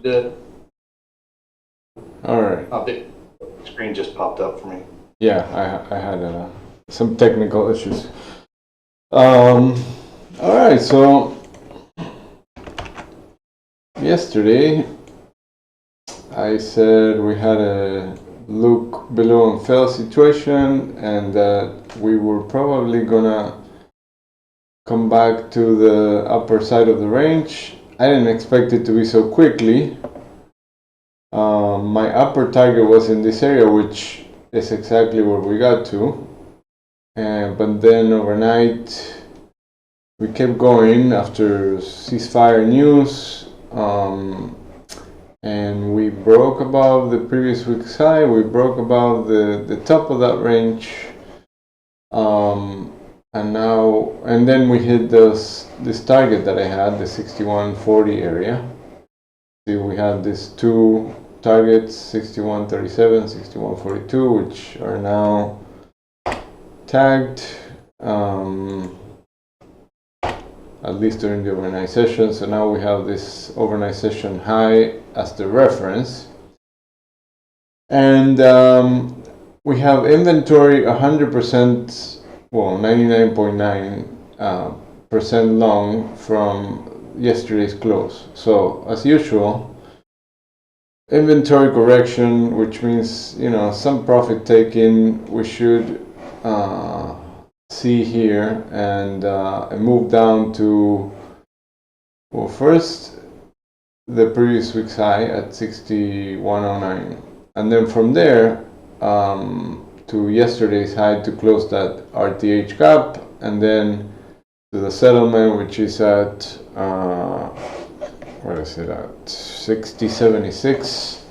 Good. All right. Oh, the screen just popped up for me. Yeah, I had some technical issues. All right, so yesterday I said we had a look below and fail situation, and that we were probably gonna come back to the upper side of the range. I didn't expect it to be so quickly. My upper target was in this area, which is exactly where we got to. But then overnight we kept going after ceasefire news, and we broke above the previous week's high. We broke above the top of that range, and then we hit this target that I had, the 6140 area. See, we had these two targets, 6137, 6142, which are now tagged, at least during the overnight session. So now we have this overnight session high as the reference, and we have inventory 100%, well, 99.9% long from yesterday's close. So as usual, inventory correction, which means, you know, some profit taking, we should see here, and move down to, well, first the previous week's high at 6109, and then from there to yesterday's high to close that RTH gap, and then to the settlement, which is at what is it at 6076.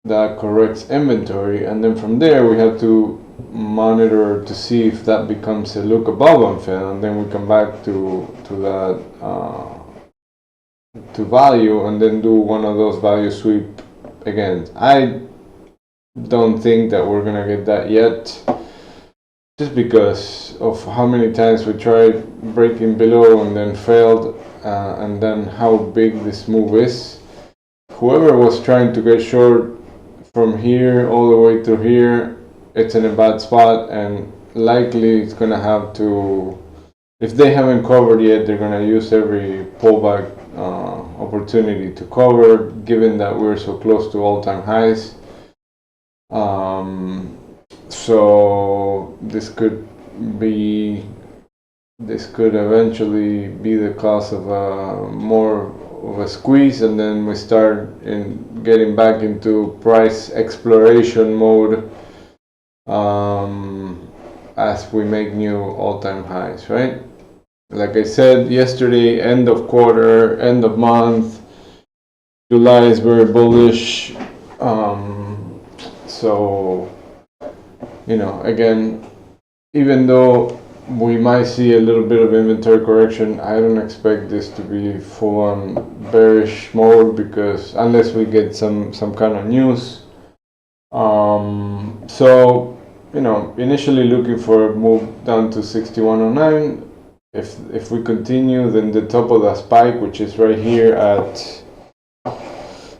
That corrects inventory, and then from there we have to monitor to see if that becomes a look above and fail, and then we come back to that to value, and then do one of those value sweep again. I don't think that we're gonna get that yet, just because of how many times we tried breaking below and then failed, and then how big this move is. Whoever was trying to get short from here all the way to here, it's in a bad spot, and likely it's gonna have to, if they haven't covered yet, they're gonna use every pullback opportunity to cover, given that we're so close to all-time highs. So this could eventually be the cause of more of a squeeze, and then we start getting back into price exploration mode as we make new all-time highs, right? Like I said yesterday, end of quarter, end of month, July is very bullish. So, you know, again, even though we might see a little bit of inventory correction, I don't expect this to be full-on bearish mode, because unless we get some kind of news. So, you know, initially looking for a move down to 6109. If we continue, then the top of the spike, which is right here at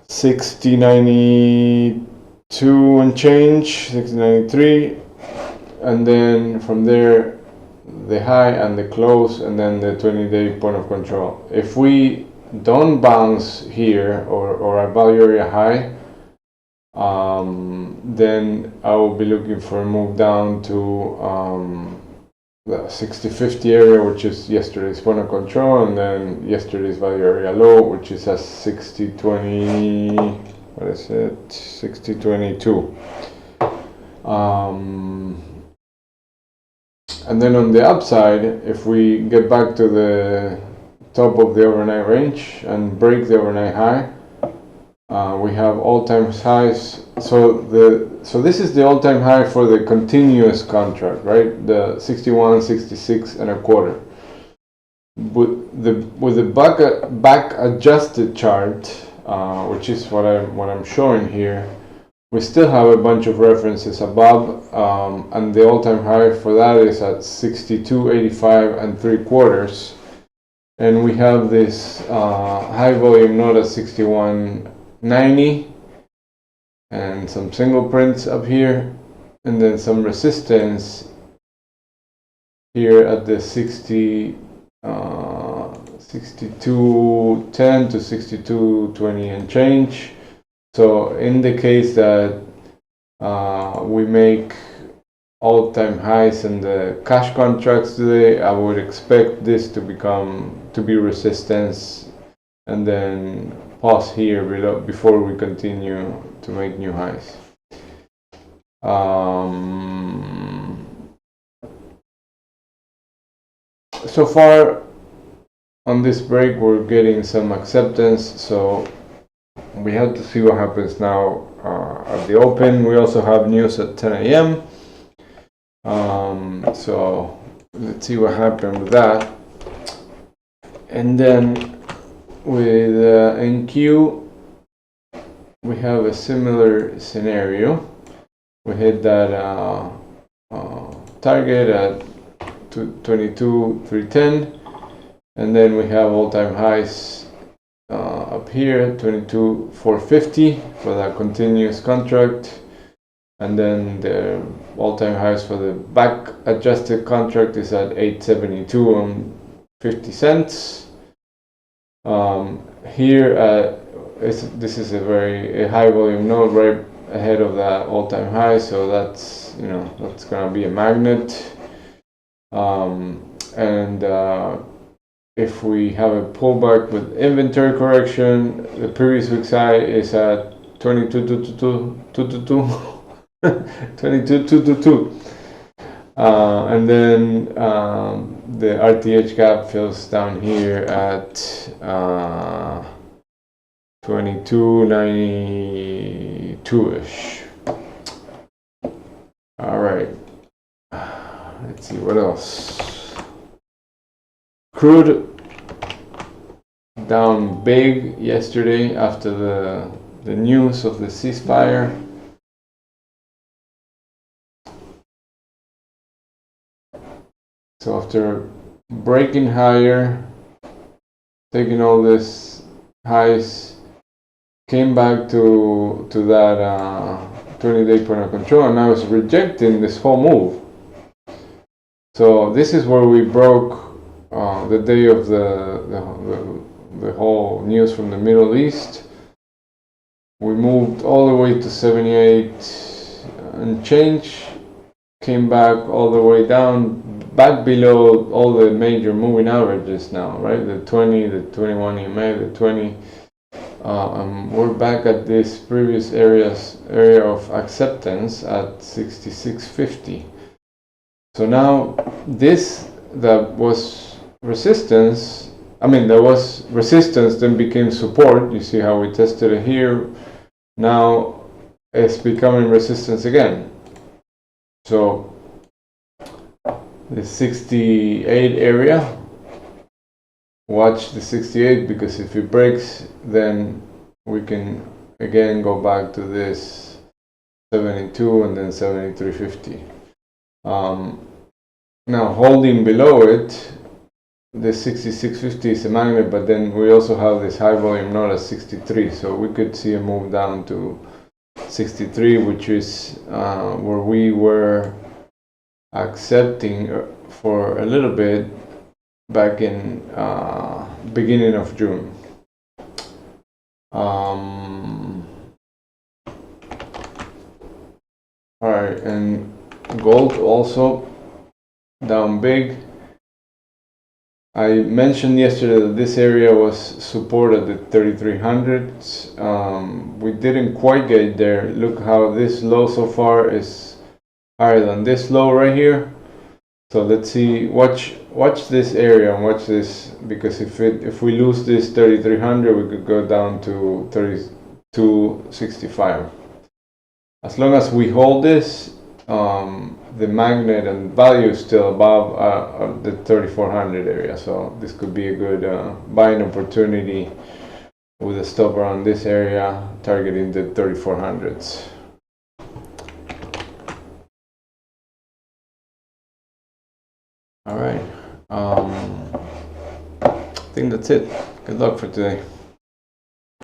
6092 and change, 6093, and then from there the high and the close, and then the 20-day point of control. If we don't bounce here or a value area high, then I will be looking for a move down to the 6050 area, which is yesterday's point of control, and then yesterday's value area low, which is at 6020. What is it? 6022. And then on the upside, if we get back to the top of the overnight range and break the overnight high, we have all-time highs. So this is the all-time high for the continuous contract, right? The 61.66 and a quarter. With the back adjusted chart, which is what I'm showing here, we still have a bunch of references above, and the all-time high for that is at 62.85 and 3/4. and we have this high volume node at 6190 and some single prints up here, and then some resistance here at the 6210 to 6220 and change. So in the case that we make all-time highs in the cash contracts today, I would expect this to be resistance and then pause here below before we continue to make new highs. So far on this break we're getting some acceptance, so we have to see what happens now at the open. We also have news at 10 a.m. So let's see what happened with that. And then with NQ, we have a similar scenario. We hit that target at 22,310, and then we have all-time highs up here, 22,450 for that continuous contract, and then the all-time highs for the back adjusted contract is at 872 and 50 cents. Here this is a high volume node right ahead of that all-time high, so that's gonna be a magnet. If we have a pullback with inventory correction, the previous week's high is at 22,222. 22,222. And then the RTH gap fills down here at 2292-ish. All right. Let's see what else. Crude down big yesterday after the news of the ceasefire. So after breaking higher, taking all this highs, came back to that 20-day point of control, and now it's rejecting this whole move. So this is where we broke the day of the whole news from the Middle East. We moved all the way to 78 and change, came back all the way down, back below all the major moving averages now, right? The 20, the 21 EMA, the 20. We're back at this previous area of acceptance at 66.50. So now this that was resistance, then became support. You see how we tested it here. Now it's becoming resistance again. So the 68 area, watch the 68, because if it breaks, then we can again go back to this 72 and then 73.50. Now holding below it, the 66.50 is a magnet, but then we also have this high volume node at 63, so we could see a move down to 63, which is where we were accepting for a little bit back in beginning of June. Alright, and gold also down big. I mentioned yesterday that this area was support at the 3300s. We didn't quite get there. Look how this low so far is higher than this low right here. So let's see, watch this area and watch this, because if we lose this 3300, we could go down to 3265. As long as we hold this, the magnet and value is still above the 3400 area, so this could be a good buying opportunity with a stop around this area targeting the 3400s. All right, think that's it. Good luck for today.